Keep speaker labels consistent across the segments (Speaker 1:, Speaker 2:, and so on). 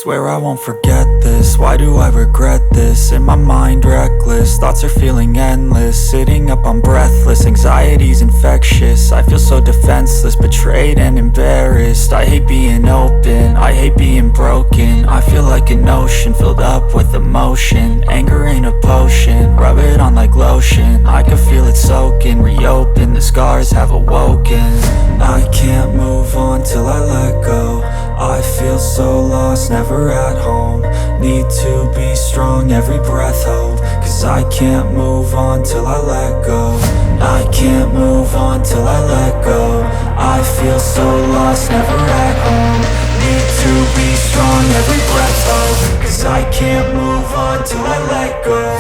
Speaker 1: Swear I won't forget this, why do I regret this? In my mind reckless, thoughts are feeling endless. Sitting up I'm breathless, anxiety's infectious. I feel so defenseless, betrayed and embarrassed. I hate being open, I hate being broken. I feel like an ocean filled up with emotion. Anger ain't a potion, rub it on like lotion. I can feel it soaking, reopen, the scars have awoken. I can't move on till I let go. I feel so lost, never at home. Need to be strong, every breath hope. Cause I can't move on till I let go. I can't move on till I let go. I feel so lost, never at home. Need to be strong, every breath hope. Cause I can't move on till I let go.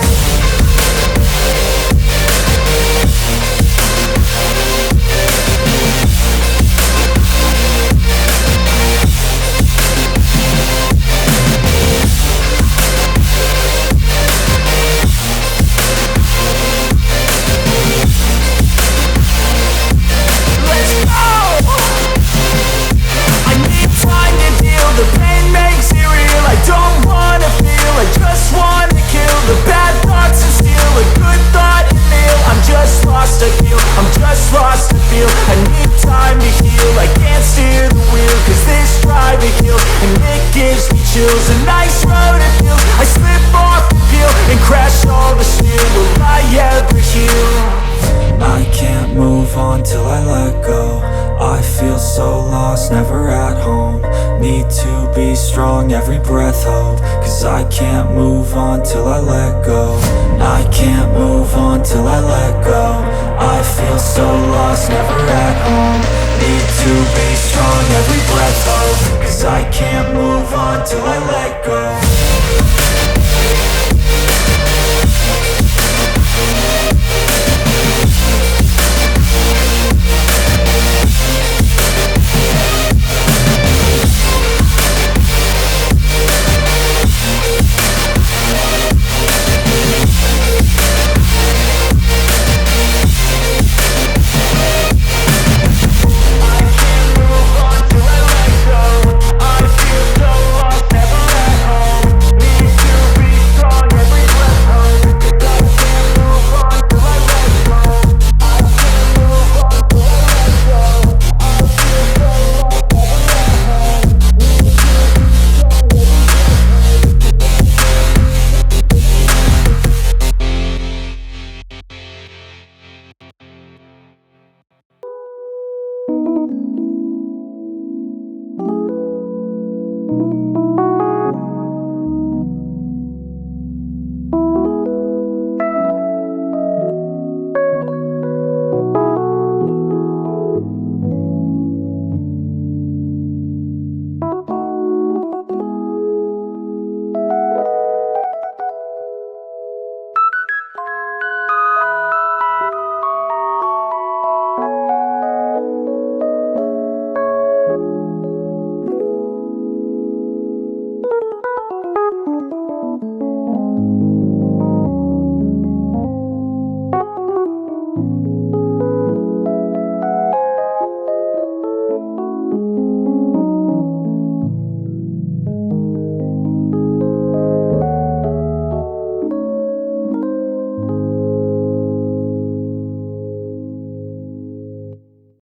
Speaker 1: I'm just lost to feel. I need time to heal. I can't steer the wheel, cause this driving kills. And it gives me chills. A nice road to feel. I slip off the peel and crash all the steel. Will I ever heal? I can't move on till I let go. I feel so lost, never at home. Need to be strong, every breath hope. Cause I can't move on till I let go. I can't move on till I let go. I feel so lost, never at home.